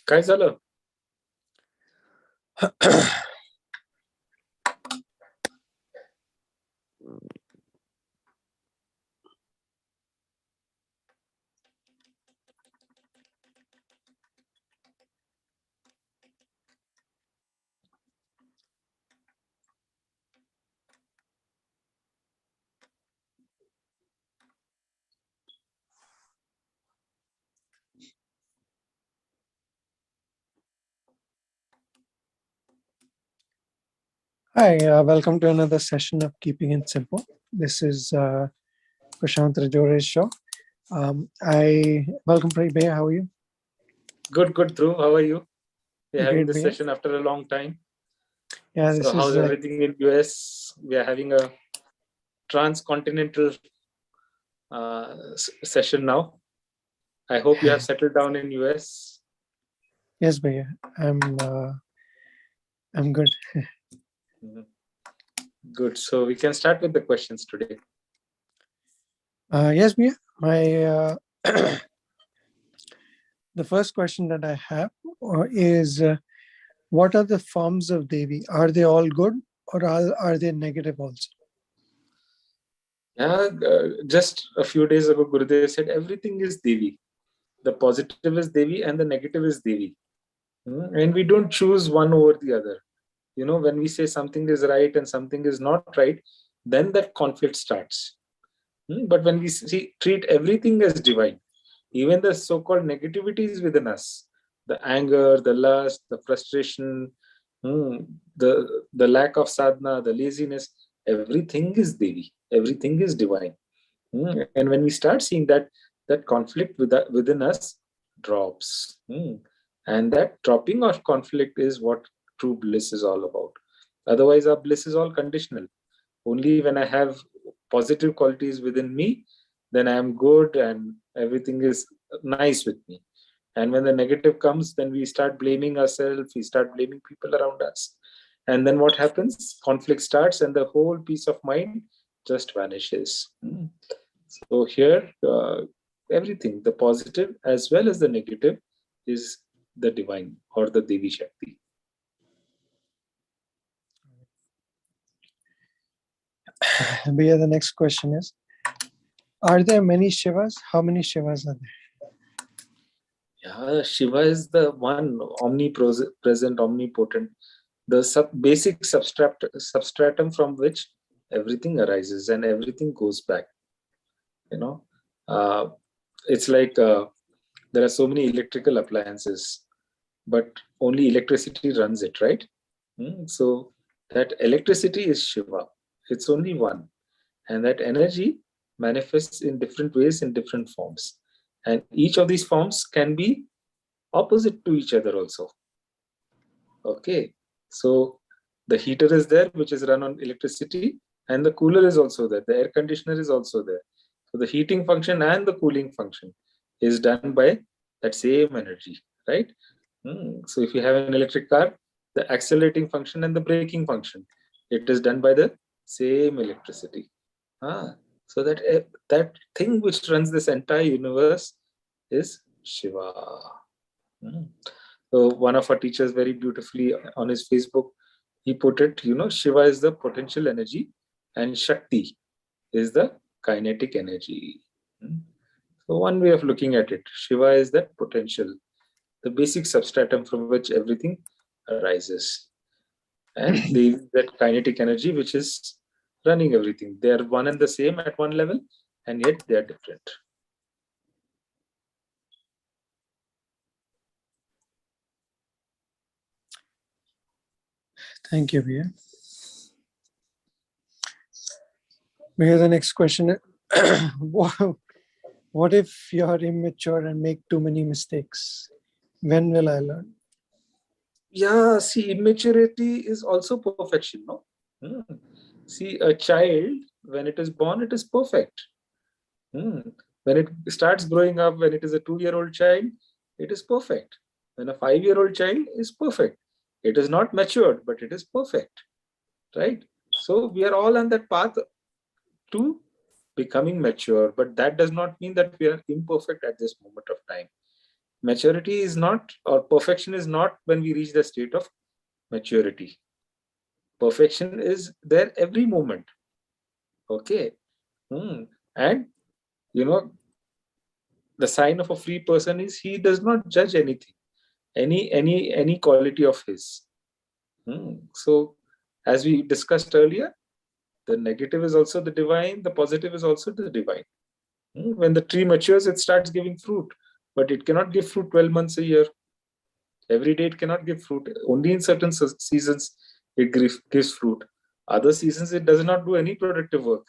काय झालं? Hi, welcome to another session of Keeping It Simple. This is Prashant Rajore's show. I welcome Bhaiya. How are you? Good, Dhruv. How are you? We're having Great, this Bhaiya. session after a long time. Yeah, So this how's is everything in US? We are having a transcontinental session now. I hope you have settled down in US. yes, Bhaiya. I'm good. Good. So we can start with the questions today. Yes, Bhaiya. My the first question that I have is, what are the forms of Devi? Are they all good, or are they negative also? Yeah, just a few days ago, Gurudev said everything is Devi. The positive is Devi and the negative is Devi. And we don't choose one over the other. When we say something is right and something is not right, then that conflict starts. But when we treat everything as divine, even the so-called negativities within us, the anger, the lust, the frustration, the lack of sadhana, the laziness, everything is Devi, everything is divine. And when we start seeing that conflict within us drops. And that dropping of conflict is what true bliss is all about. Otherwise, our bliss is all conditional. Only when I have positive qualities within me, then I am good and everything is nice with me. And when the negative comes, then we start blaming ourselves, we start blaming people around us. And then what happens? Conflict starts and the whole peace of mind just vanishes. So here, everything, the positive as well as the negative, is the divine or the Devi Shakti. Bhaiya, the next question is, are there many Shivas? How many Shivas are there? Yeah, Shiva is the one omnipresent, omnipotent, the basic substratum from which everything arises and everything goes back. Uh, it's like there are so many electrical appliances, but only electricity runs it, right? So that electricity is Shiva. It's only one. And that energy manifests in different ways, in different forms. And each of these forms can be opposite to each other also. Okay. So the heater is there, which is run on electricity, and the cooler is also there. The air conditioner is also there. So the heating function and the cooling function is done by that same energy, right? So if you have an electric car, the accelerating function and the braking function, it is done by the same electricity. So that thing which runs this entire universe is Shiva. So one of our teachers very beautifully on his Facebook, he put it, Shiva is the potential energy and Shakti is the kinetic energy. So one way of looking at it, Shiva is that potential, the basic substratum from which everything arises. And that kinetic energy which is running everything. They are one and the same at one level, and yet they are different. Thank you, Bhaiya. Bhaiya, the next question is, what if you're immature and make too many mistakes? When will I learn? Yeah, see, immaturity is also perfection, no? See, a child, when it is born, it is perfect. When it starts growing up, when it is a 2-year-old child, it is perfect. When a 5-year-old child is perfect. It is not matured, but it is perfect, right? So we are all on that path to becoming mature, but that does not mean that we are imperfect at this moment of time. Maturity is not, or perfection is not when we reach the state of maturity. Perfection is there every moment. Okay. And you know, the sign of a free person is he does not judge anything, any quality of his. So, as we discussed earlier, the negative is also the divine, the positive is also the divine. When the tree matures, it starts giving fruit, but it cannot give fruit 12 months a year. Every day it cannot give fruit. Only in certain seasons it gives fruit. Other seasons it does not do any productive work.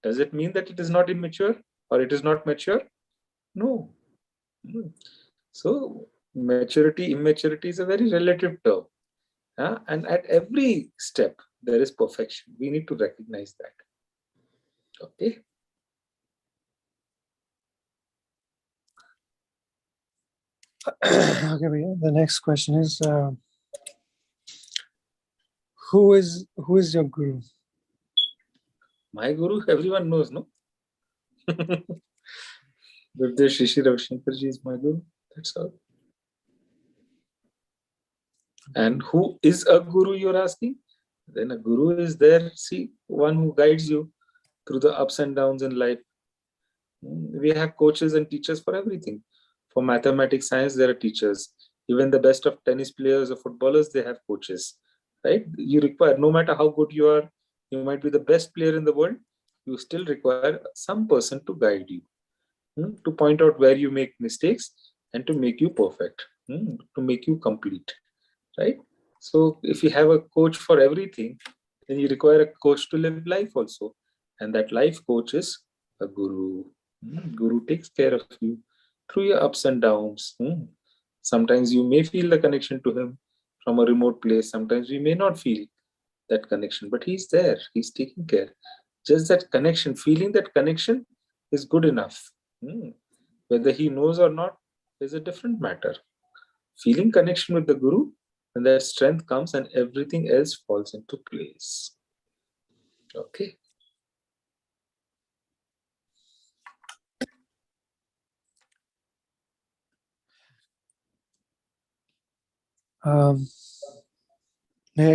Does it mean that it is not immature or it is not mature? No. So maturity, immaturity is a very relative term. And at every step, there is perfection. We need to recognize that. Okay. Okay, the next question is, who is your guru? My guru, everyone knows, no? Gurdev Shri Ravi Shankar ji is my guru. That's all. And who is a guru, you're asking? Then a guru is there, see, one who guides you through the ups and downs in life. We have coaches and teachers for everything. For mathematics, science, there are teachers. Even the best of tennis players or footballers, they have coaches, right? You require, no matter how good you are, you might be the best player in the world, you still require some person to guide you, to point out where you make mistakes and to make you perfect, to make you complete, right? So if you have a coach for everything, then you require a coach to live life also. And that life coach is a guru. Guru takes care of you through your ups and downs. Sometimes you may feel the connection to him from a remote place. Sometimes we may not feel that connection, but he's there. He's taking care. Just that connection, feeling that connection is good enough. Whether he knows or not is a different matter. Feeling connection with the guru, and that strength comes and everything else falls into place. Okay.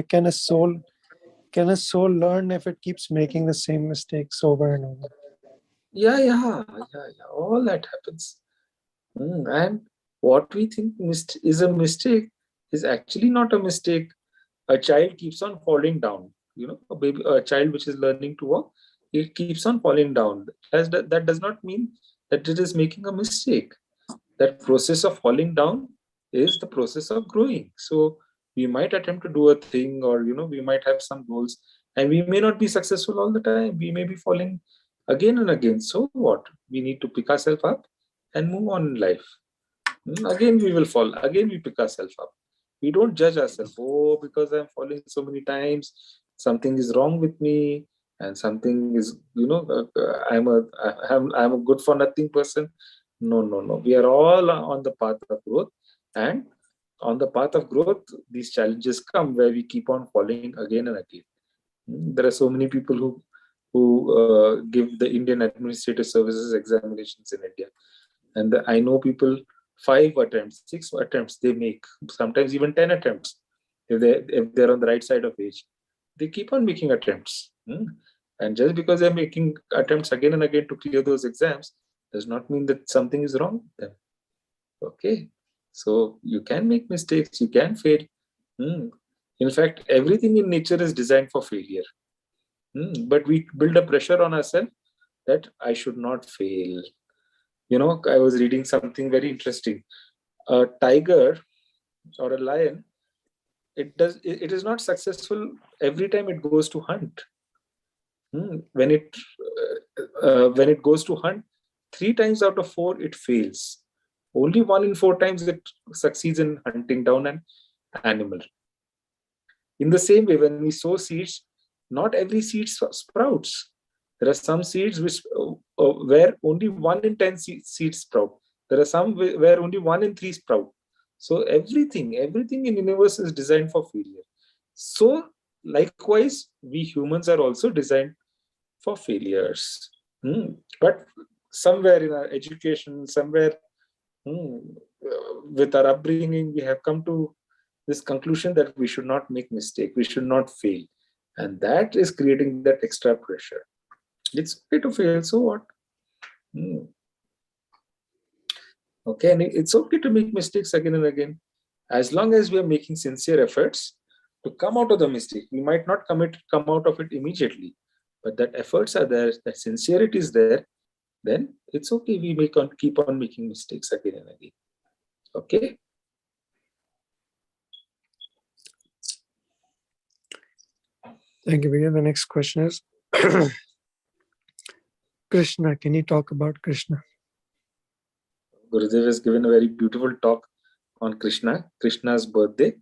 Can a soul learn if it keeps making the same mistakes over and over? Yeah. All that happens. And what we think is a mistake is actually not a mistake. A child keeps on falling down. A child which is learning to walk, it keeps on falling down. That does not mean that it is making a mistake. That process of falling down is the process of growing. So we might attempt to do a thing, or we might have some goals, and we may not be successful all the time. We may be falling again and again. So what? We need to pick ourselves up and move on in life. Again we will fall, again we pick ourselves up. We don't judge ourselves. Oh, because I'm falling so many times, something is wrong with me, and something is, I'm a good for nothing person. No, we are all on the path of growth, and on the path of growth these challenges come where we keep on falling again and again. There are so many people who give the Indian Administrative Services examinations in India, and I know people, 5 attempts, 6 attempts they make, sometimes even 10 attempts, if they're on the right side of age. They keep on making attempts. And just because they're making attempts again and again to clear those exams does not mean that something is wrong with them. Okay. So you can make mistakes, you can fail. In fact, everything in nature is designed for failure. But we build a pressure on ourselves that I should not fail. I was reading something very interesting. A tiger or a lion, it is not successful every time it goes to hunt. When it goes to hunt, 3 times out of 4 it fails. Only 1 in 4 times it succeeds in hunting down an animal. In the same way, when we sow seeds, not every seed sprouts. There are some seeds where only 1 in 10 seeds sprout. There are some where only 1 in 3 sprout. So everything in universe is designed for failure. So likewise, we humans are also designed for failures. But somewhere in our education, somewhere with our upbringing, we have come to this conclusion that we should not make mistake, we should not fail, and that is creating that extra pressure. It's okay to fail, so what? Hmm. Okay, and it's okay to make mistakes again and again, as long as we are making sincere efforts to come out of the mistake. We might not come out of it immediately, but that efforts are there, that sincerity is there, then it's okay. We keep on making mistakes again and again. Okay. Thank you, Vijay. The next question is Krishna. Can you talk about Krishna? Gurudev has given a very beautiful talk on Krishna's birthday.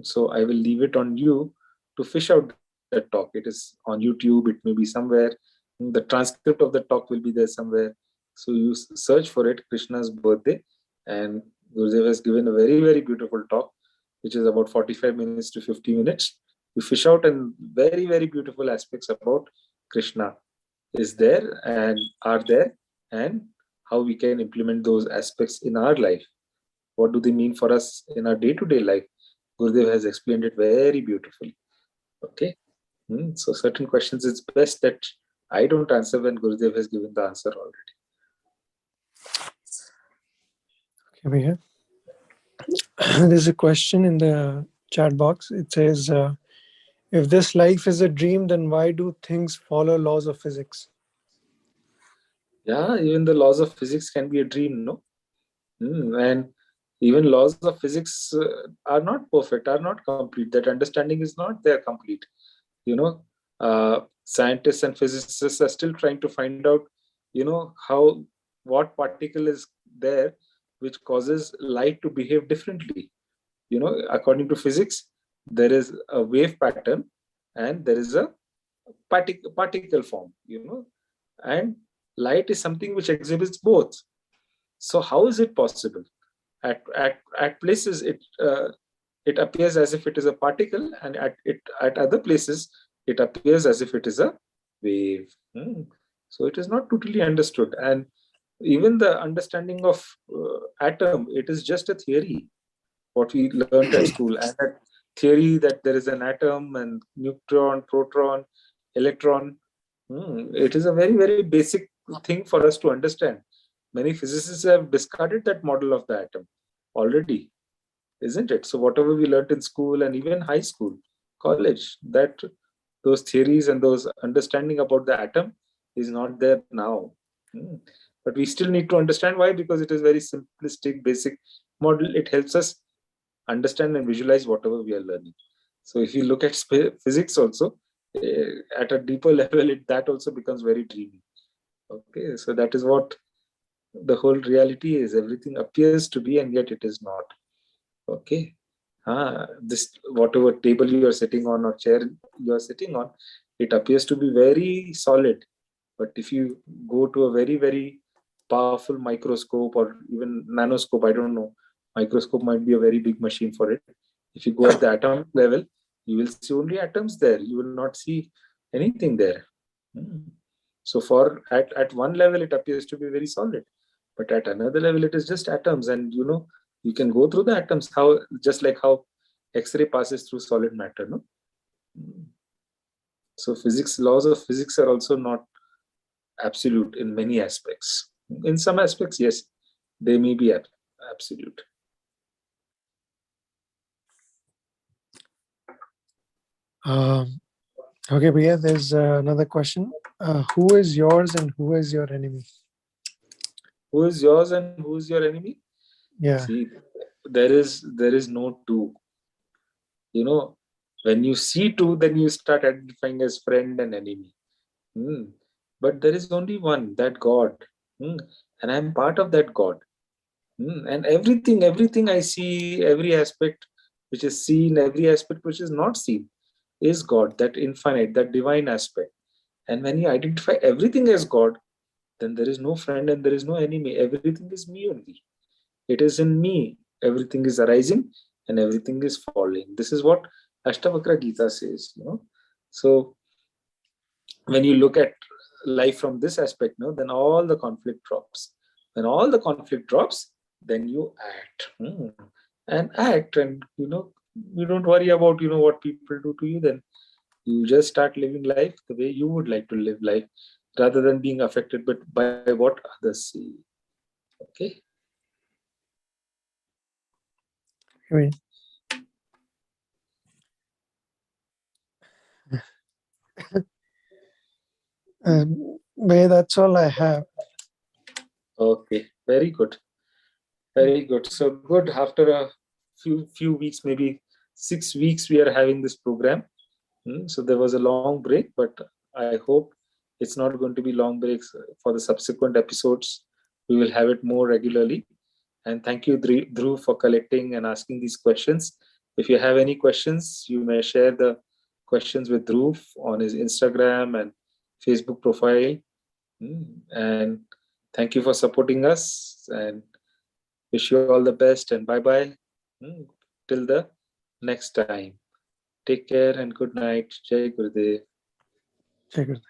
So I will leave it on you to fish out that talk. It is on YouTube, it may be somewhere. The transcript of the talk will be there somewhere. So you search for it, Krishna's birthday. And Gurudev has given a very, very beautiful talk, which is about 45 minutes to 50 minutes. You fish out and very, very beautiful aspects about Krishna is there and are there, and how we can implement those aspects in our life. What do they mean for us in our day-to-day life? Gurudev has explained it very beautifully. Okay. So certain questions, it's best that I don't answer when Gurudev has given the answer already. Okay, Vijay. There's a question in the chat box. It says, if this life is a dream, then why do things follow laws of physics? Yeah, even the laws of physics can be a dream, no? And even laws of physics are not perfect, are not complete. That understanding is not there complete. You know, scientists and physicists are still trying to find out, what particle is there which causes light to behave differently. According to physics, there is a wave pattern and there is a particle form, and light is something which exhibits both. So how is it possible? At places it appears as if it is a particle, and at other places it appears as if it is a wave. So it is not totally understood, and even the understanding of atom, it is just a theory, what we learned at school, and that theory that there is an atom and neutron, proton, electron. It is a very, very basic thing for us to understand. Many physicists have discarded that model of the atom already, isn't it? So whatever we learned in school and even high school, college, that those theories and those understanding about the atom is not there now. But we still need to understand why, because it is very simplistic, basic model. It helps us understand and visualize whatever we are learning. So if you look at physics also, at a deeper level, that also becomes very dreamy. Okay, so that is what the whole reality is. Everything appears to be, and yet it is not. Okay. This whatever table you are sitting on or chair you are sitting on, it appears to be very solid. But if you go to a very, very powerful microscope or even nanoscope, I don't know, microscope might be a very big machine for it. If you go at the atomic level, you will see only atoms there. You will not see anything there. So at one level, it appears to be very solid, but at another level, it is just atoms. And you can go through the atoms, how just like how X-ray passes through solid matter, no? So laws of physics are also not absolute in many aspects. In some aspects, yes, they may be absolute. Okay, Bhaiya, there's another question. Who is yours and who is your enemy? Who is yours and who is your enemy? Yeah. See, there is no two. When you see two, then you start identifying as friend and enemy. But there is only one, that God. And I'm part of that God. And everything I see, every aspect which is seen, every aspect which is not seen, is God, that infinite, that divine aspect. And when you identify everything as God, then there is no friend and there is no enemy. Everything is me only. It is in me. Everything is arising and everything is falling. This is what Ashtavakra Gita says. So when you look at life from this aspect, then all the conflict drops. When all the conflict drops, then you act. And act, and you don't worry about what people do to you. Then you just start living life the way you would like to live life, rather than being affected but by what others see. Okay. Great. That's all I have. Okay, very good. Very good. So good. After a few weeks, maybe 6 weeks, we are having this program. So there was a long break, but I hope it's not going to be long breaks for the subsequent episodes. We will have it more regularly. And thank you, Dhruv, for collecting and asking these questions. If you have any questions, you may share the questions with Dhruv on his Instagram and Facebook profile. And thank you for supporting us, and wish you all the best, and bye bye. Till the next time. Take care and good night. Jai Gurudev. Jai Gurudev.